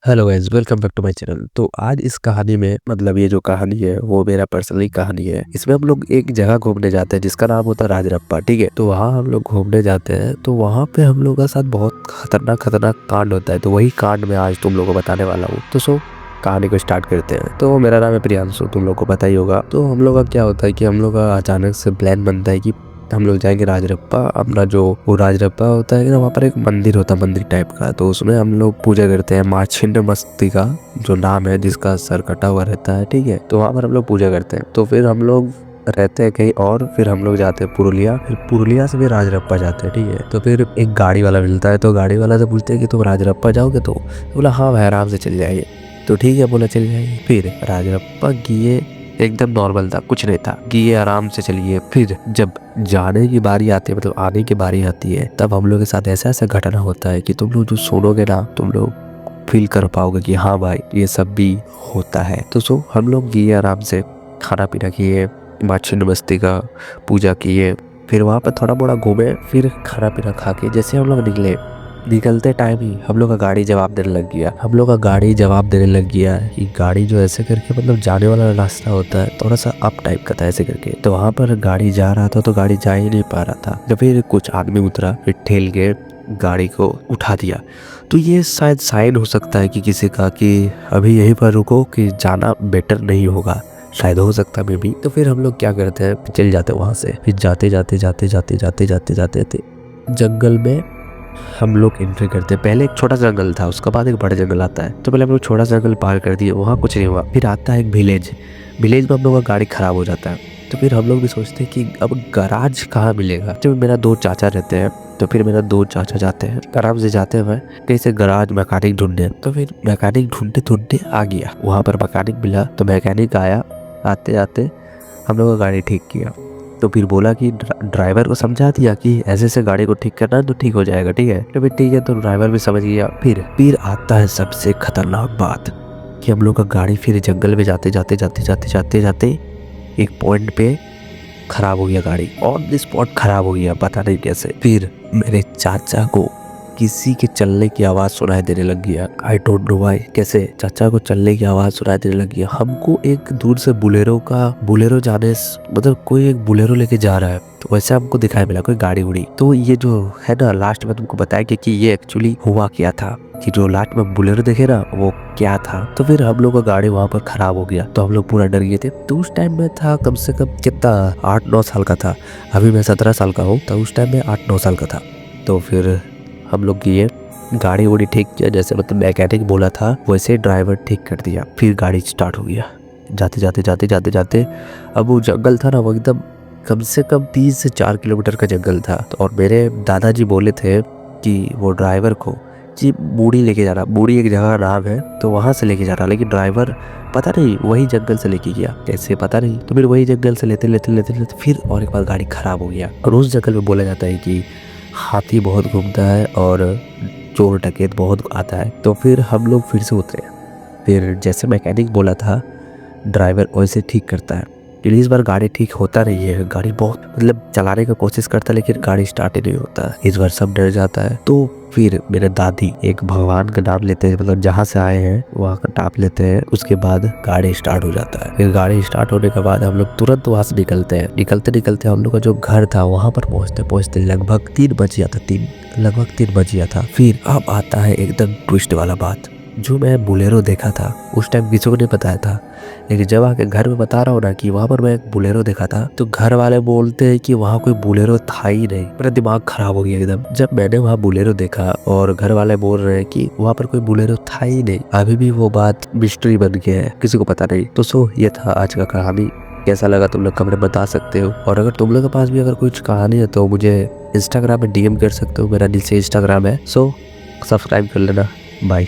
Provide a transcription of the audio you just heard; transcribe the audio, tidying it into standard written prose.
Hello guys, welcome back to my channel. तो आज इस कहानी में ये जो कहानी है वो मेरा पर्सनली कहानी है। इसमें हम लोग एक जगह घूमने जाते हैं जिसका नाम होता है राजरप्पा। ठीक है, तो वहाँ हम लोग घूमने जाते हैं तो वहाँ पे हम लोग का साथ बहुत खतरनाक खतरनाक कांड होता है। तो वही कांड मैं आज तुम लोगों को बताने वाला हूँ। तो कहानी को स्टार्ट करते हैं। तो मेरा नाम है प्रियांशु, तुम लोग को पता ही होगा। तो हम लोग का क्या होता है कि हम लोग का अचानक से प्लान बनता है कि हम लोग जाएंगे राजरप्पा। अपना जो वो राजरप्पा होता है ना, वहाँ पर एक मंदिर होता है, मंदिर टाइप का। तो उसमें हम लोग पूजा करते हैं माँ छिन्नमस्तिका का जो नाम है, जिसका सर कटा हुआ रहता है। ठीक है, तो वहाँ पर हम लोग पूजा करते हैं। तो फिर हम लोग रहते हैं कहीं और, फिर हम लोग जाते हैं पुरुलिया, फिर पुरुलिया से फिर राजरप्पा जाते हैं। ठीक है, तो फिर एक गाड़ी वाला मिलता है। तो गाड़ी वाला से पूछते हैं कि तुम राजरप्पा जाओगे? तो बोला हाँ भाई, आराम से चल जाएंगे। तो ठीक है, बोला चल जाएंगे। फिर राजरप्पा किए, एकदम नॉर्मल था, कुछ नहीं था, कि ये आराम से चलिए। फिर जब जाने की बारी आती है, आने की बारी आती है, तब हम लोग के साथ ऐसा ऐसा घटना होता है कि तुम लोग जो सुनोगे ना, तुम लोग फील कर पाओगे कि हाँ भाई, ये सब भी होता है। तो हम लोग गए आराम से, खाना पीना किए, माँ छिन्नमस्तिका का पूजा किए, फिर वहाँ पर थोड़ा मोड़ा घूमे, फिर खाना पीना खा के जैसे हम लोग निकलते टाइम ही हम लोग का गाड़ी जवाब देने लग गया। कि गाड़ी जो ऐसे करके जाने वाला रास्ता होता है, थोड़ा सा अप टाइप का था ऐसे करके। तो वहाँ पर गाड़ी जा रहा था, तो गाड़ी जा ही नहीं पा रहा था। तो फिर कुछ आदमी उतरा, फिर ठेल के गाड़ी को उठा दिया। तो ये शायद साइन हो सकता है कि किसी का, कि अभी यहीं पर रुको, कि जाना बेटर नहीं होगा, शायद हो सकता है मे बी। तो फिर हम लोग क्या करते हैं, चल जाते वहां से। फिर जाते जाते जंगल में हम लोग एंट्री करते हैं। पहले एक छोटा जंगल था, उसके बाद एक बड़ा जंगल आता है। तो पहले हम लोग छोटा जंगल पार कर दिए, वहाँ कुछ नहीं हुआ। फिर आता है एक विलेज में हम लोग का गाड़ी खराब हो जाता है। तो फिर हम लोग भी सोचते हैं कि अब गराज कहाँ मिलेगा। जब मेरा दो चाचा रहते हैं, तो फिर मेरा दो चाचा जाते हैं, आराम से जाते हैं कहीं से गराज मैकेनिक ढूंढने। तो फिर मैकेनिक ढूंढते ढूंढते आ गया, वहाँ पर मैकेनिक मिला। तो मैकेनिक आया, आते आते हम लोग का गाड़ी ठीक किया। तो फिर बोला कि ड्राइवर को समझा दिया कि ऐसे ऐसे गाड़ी को ठीक करना है तो ठीक हो जाएगा। ठीक है, तो फिर ठीक है, तो ड्राइवर भी समझ गया। फिर आता है सबसे खतरनाक बात, कि हम लोग का गाड़ी फिर जंगल में जाते एक पॉइंट पे खराब हो गया। गाड़ी ऑन द स्पॉट खराब हो गया, पता नहीं कैसे। फिर मेरे चाचा को किसी के चलने की आवाज सुनाई देने लग गया। आई डोंट नो व्हाई, कैसे चाचा को चलने की आवाज सुनाई देने लग गया। हमको एक दूर से बुलेरो जाने, कोई एक बुलेरो लेके जा रहा है, तो वैसे हमको दिखाई मिला कोई गाड़ी उड़ी। तो ये जो है ना, लास्ट में तुमको बताया कि ये एक्चुअली हुआ क्या था, कि जो लास्ट में बुलेरो देखे ना, वो क्या था। तो फिर हम लोग का गाड़ी वहाँ पर खराब हो गया, तो हम लोग पूरा डर गए थे। तो उस टाइम में था कम से कम कितना, 8-9 साल का था। अभी मैं 17 साल का हूँ, तो उस टाइम में 8-9 साल का था। तो फिर हम लोग किए, गाड़ी वोड़ी ठीक किया, जैसे मैकेनिक बोला था वैसे ड्राइवर ठीक कर दिया। फिर गाड़ी स्टार्ट हो गया। जाते अब वो जंगल था ना, वो एकदम कम से कम 3 से 4 किलोमीटर का जंगल था। तो और मेरे दादाजी बोले थे कि वो ड्राइवर को जी बूढ़ी लेके जा रहा, बूढ़ी एक जगह नाम है, तो वहां से लेके जा रहा। लेकिन ड्राइवर पता नहीं वही जंगल से लेके गया, कैसे पता नहीं। तो फिर वही जंगल से लेते फिर और एक बार गाड़ी खराब हो गया। और उस जंगल में बोला जाता है कि हाथी बहुत घूमता है और चोर डकैत बहुत आता है। तो फिर हम लोग फिर से उतरे। फिर जैसे मैकेनिक बोला था, ड्राइवर वैसे ठीक करता है। इस बार गाड़ी ठीक होता नहीं है। गाड़ी बहुत चलाने का कोशिश करता है, लेकिन गाड़ी स्टार्ट ही नहीं होता। इस बार सब डर जाता है। तो फिर मेरे दादी एक भगवान का नाम लेते हैं, जहाँ से आए हैं वहाँ का नाम लेते हैं। उसके बाद गाड़ी स्टार्ट हो जाता है। फिर गाड़ी स्टार्ट होने के बाद हम लोग तुरंत वहाँ से निकलते हैं। निकलते हम लोग का जो घर था वहाँ पर पहुँचते लगभग 3 बज गया था। फिर अब आता है एकदम ट्विस्ट वाला बात। जो मैं बुलेरो देखा था उस टाइम किसी को नहीं बताया था, लेकिन जब आके घर में बता रहा हूँ ना कि वहाँ पर मैं एक बुलेरो देखा था, तो घर वाले बोलते हैं कि वहाँ कोई बुलेरो था ही नहीं। मेरा दिमाग खराब हो गया एकदम जब मैंने वहाँ बुलेरो देखा, और घर वाले बोल रहे हैं कि वहाँ पर कोई बुलेरो था ही नहीं। अभी भी वो बात मिस्ट्री बन गया है, किसी को पता नहीं। तो ये था आज का कहानी। कैसा लगा तुम लोग कमेंट बता सकते हो। और अगर तुम लोग के पास भी अगर कुछ कहानी है तो मुझे इंस्टाग्राम में DM कर सकते हो, मेरा नीचे इंस्टाग्राम है। सब्सक्राइब कर लेना। बाय।